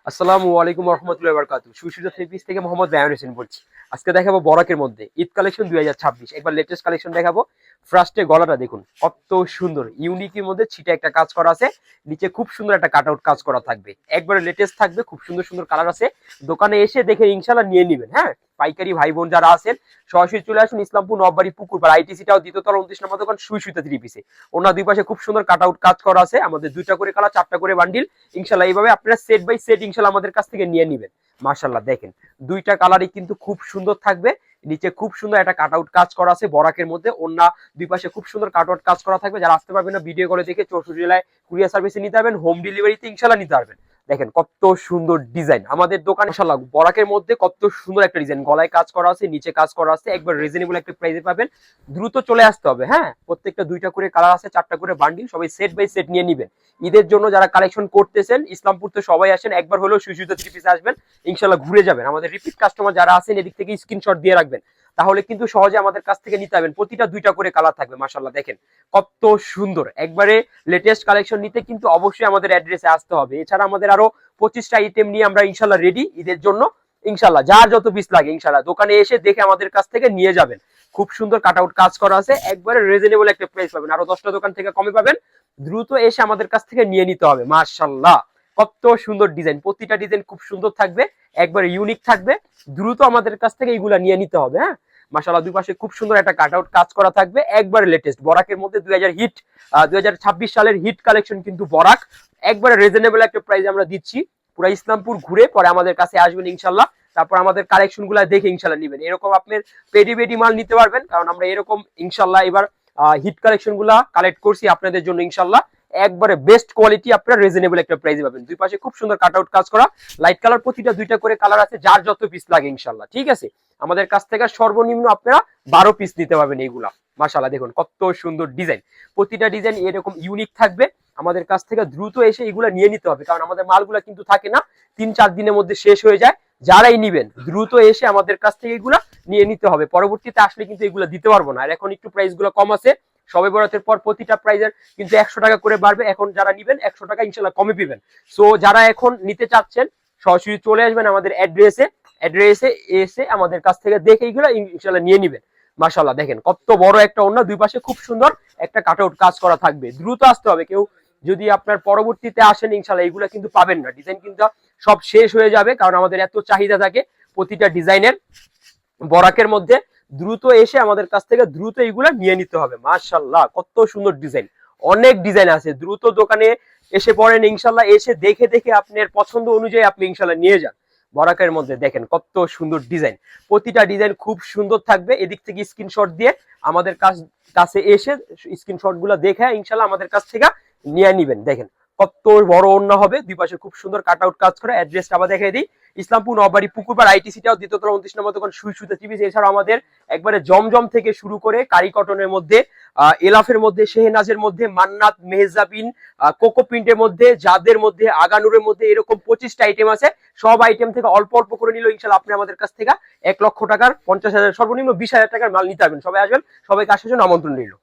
আসসালামু আলাইকুম রহমতুল্লাহি ওয়া বারাকাতুহু। সুশীল থ্রি পিস থেকে মোহাম্মদ রায়হান হোসেন বলছি। আজকে দেখাবো বরাকের মধ্যে ঈদ কালেকশন 2026। একবার লেটেস্ট কালেকশন দেখাবো। ফার্স্টে গলাটা দেখুন কত সুন্দর, ইউনিকের মধ্যে ছিটা একটা কাজ করা আছে, নিচে খুব সুন্দর একটা কাট আউট কাজ করা থাকবে, একবারে লেটেস্ট থাকবে, খুব সুন্দর সুন্দর কালার আছে। দোকানে এসে দেখে ইনশাআল্লাহ নিয়ে নেবেন। হ্যাঁ, পাইকারি ভাই বোন যারা আছেন সরাসরি চলে আসুন ইসলামপুর নববাড়ি পুকুরপাড় আইটিসিটাও দ্বিতীয়তলা 29 নম্বর দোকান সুইসুইতে থ্রি পিসে। ওনার দুই পাশে খুব সুন্দর কাট আউট কাজ করা আছে, আমাদের দুইটা করে কালার, চারটা করে বান্ডিল। ইনশাআল্লাহ এইভাবে আপনারা সেট বাই সেট ইনশাআল্লাহ আমাদের কাছ থেকে নিয়ে নেবেন। মাশাআল্লাহ দেখেন দুইটা কালারই কিন্তু খুব সুন্দর থাকবে, নিচে খুব সুন্দর একটা কাট আউট কাজ করা আছে বরাকের মধ্যে, ওনা দুই পাশে খুব সুন্দর কাট আউট কাজ করা থাকবে। যারা আসতে পারবেন না ভিডিও কলে দেখে 64 জেলায় কুরিয়ার সার্ভিসে নিতে পারবেন, হোম ডেলিভারিতে ইনশাআল্লাহ নিতে পারবেন। দেখেন কত সুন্দর ডিজাইন আমাদের দোকানে, মাশাআল্লাহ বরাকের মধ্যে কত সুন্দর একটা ডিজাইন, গলায় কাজ করা আছে, নিচে কাজ করা আছে, একবার রিজনেবল একটা প্রাইসে পাবেন। দ্রুত চলে আসতে হবে। হ্যাঁ, প্রত্যেকটা দুইটা করে কালার আছে, চারটা করে বান্ডিল, সবাই সেট বাই সেট নিয়ে নেবেন। ঈদের জন্য যারা কালেকশন করতেছেন ইসলামপুর তো সবাই আসেন, একবার হলেও সুইসুইতে থ্রি পিসে আসবেন, ইনশাআল্লাহ ঘুরে যাবেন। আমাদের রিপিট কাস্টমার যারা আছেন এদিক থেকে স্ক্রিনশট দিয়ে রাখবেন, তাহলে কিন্তু সহজে আমাদের কাছ থেকে নিতে পারবেন। প্রতিটা দুইটা করে কালার থাকবে। মাশাআল্লাহ দেখেন কত সুন্দর, একবারে লেটেস্ট কালেকশন নিতে কিন্তু অবশ্যই আমাদের অ্যাড্রেসে আসতে হবে। এছাড়া আমাদের আরো 25টা আইটেম নিয়ে আমরা ইনশাআল্লাহ রেডি ঈদের জন্য। ইনশাআল্লাহ যার যত পিস লাগে ইনশাআল্লাহ দোকানে এসে দেখে আমাদের কাছ থেকে নিয়ে যাবেন। খুব সুন্দর কাট আউট কাজ করা আছে, একবারে রিজনেবল একটা প্রাইস পাবেন, আরো 10টা দোকান থেকে কমে পাবেন। দ্রুত এসে আমাদের কাছ থেকে নিয়ে নিতে হবে। মাশাআল্লাহ কত সুন্দর ডিজাইন, প্রতিটা ডিজাইন খুব সুন্দর থাকবে, একবারে ইউনিক থাকবে। দ্রুত আমাদের কাছ থেকে এইগুলা নিয়ে নিতে হবে। হ্যাঁ, মাশাআল্লাহ দুই পাশে খুব সুন্দর একটা কাট আউট কাজ করা থাকবে, একবারে লেটেস্ট বরাকের মধ্যে 2026 সালের হিট কালেকশন কিন্তু বরাক, একবারে রিজনেবল একটা প্রাইস আমরা দিচ্ছি। পুরো ইসলামপুর ঘুরে পরে আমাদের কাছে আসবেন ইনশাআল্লাহ, তারপর আমাদের কালেকশন গুলা দেখে ইনশাআল্লাহ নেবেন। এরকম আপনার পেডি পেডি মাল নিতে পারবেন, কারণ আমরা এরকম ইনশাআল্লাহ এবার হিট কালেকশন গুলা কালেক্ট করছি আপনাদের জন্য ইনশাআল্লাহ। একবারে বেস্ট কোয়ালিটি আপনারা রিজনেবল একটা প্রাইসে পাবেন। দুই পাশে খুব সুন্দর কাট আউট কাজ করা, লাইট কালার, প্রতিটা দুইটা করে কালার আছে, যার যত পিস লাগে ইনশাআল্লাহ। ঠিক আছে, আমাদের কাছ থেকে সর্বনিম্ন আপনারা 12 পিস নিতে পারবেন এইগুলা। মাশাআল্লাহ দেখুন কত সুন্দর ডিজাইন, প্রতিটা ডিজাইন এরকম ইউনিক থাকবে। আমাদের কাছ থেকে দ্রুত এসে এগুলা নিয়ে নিতে হবে, কারণ আমাদের মালগুলা কিন্তু থাকে না, 3-4 দিনের মধ্যে শেষ হয়ে যায়। যারাই নিবেন দ্রুত এসে আমাদের কাছ থেকে এগুলা নিয়ে নিতে হবে, পরবর্তীতে আসলে কিন্তু এগুলা দিতে পারবো না। আর এখন একটু প্রাইস গুলো কম আছে, সবে বরাতের পর প্রতিটা প্রাইজের কিন্তু 100 টাকা করে বাড়বে। এখন যারা নিবেন 100 টাকা ইনশাআল্লাহ কমে পাবেন। সো যারা এখন নিতে চাচ্ছেন সরাসরি চলে আসবেন আমাদের অ্যাড্রেসে এসে আমাদের কাছ থেকে দেখে এইগুলো ইনশাআল্লাহ নিয়ে নিবেন। মাশাআল্লাহ দেখেন কত বড় একটা ওড়না, দুই পাশে খুব সুন্দর একটা কাট আউট কাজ করা থাকবে। দ্রুত আসতে হবে, কেউ যদি আপনার পরবর্তীতে আসেন ইনশাআল্লাহ এগুলো কিন্তু পাবেন না, ডিজাইন কিন্তু সব শেষ হয়ে যাবে, কারণ আমাদের এত চাহিদা থাকে প্রতিটা ডিজাইনের বরাকের মধ্যে। দ্রুত এসে আমাদের কাছ থেকে দ্রুত এইগুলা নিয়ে নিতে হবে। মাশাআল্লাহ কত সুন্দর ডিজাইন, অনেক ডিজাইন আছে। দ্রুত দোকানে এসে পড়েন ইনশাআল্লাহ, এসে দেখে দেখে আপনার পছন্দ অনুযায়ী আপনি ইনশাআল্লাহ নিয়ে যান। বরাকের মধ্যে দেখেন কত সুন্দর ডিজাইন, প্রতিটা ডিজাইন খুব সুন্দর থাকবে। এদিক থেকে স্ক্রিনশট দিয়ে আমাদের কাছে এসে স্ক্রিনশট গুলা দেখে ইনশাআল্লাহ আমাদের কাছ থেকে নিয়ে নিবেন। দেখেন কত বড় ওড়না হবে, দুই পাশে খুব সুন্দর কাট আউট কাজ করে। অ্যাড্রেসটা আবার দেখিয়ে দিই, ইসলামপুর নববাড়ি পুকুরপাড় আইটিসিটাও দ্বিতীয়তলা 29 নম্বর দোকান সুইসুইতে থ্রি পিস। এছাড়াও আমাদের একবারে জমজম থেকে শুরু করে কারি কটনের মধ্যে, এলাফের মধ্যে, শেহনাজের মধ্যে, মান্নাত, মেহজাবিন, কোকো প্রিন্টের মধ্যে, জাদের মধ্যে, আগানুরের মধ্যে, এরকম 25টা আইটেম আছে। সব আইটেম থেকে অল্প অল্প করে নিল ইনশাআল্লাহ আপনি আমাদের কাছ থেকে 1 লক্ষ টাকার 50,000 সর্বনিম্ন 20,000 টাকার মাল নিতে পারবেন। সবাই আসবেন, সবাইকে আসার জন্য আমন্ত্রণ রইল।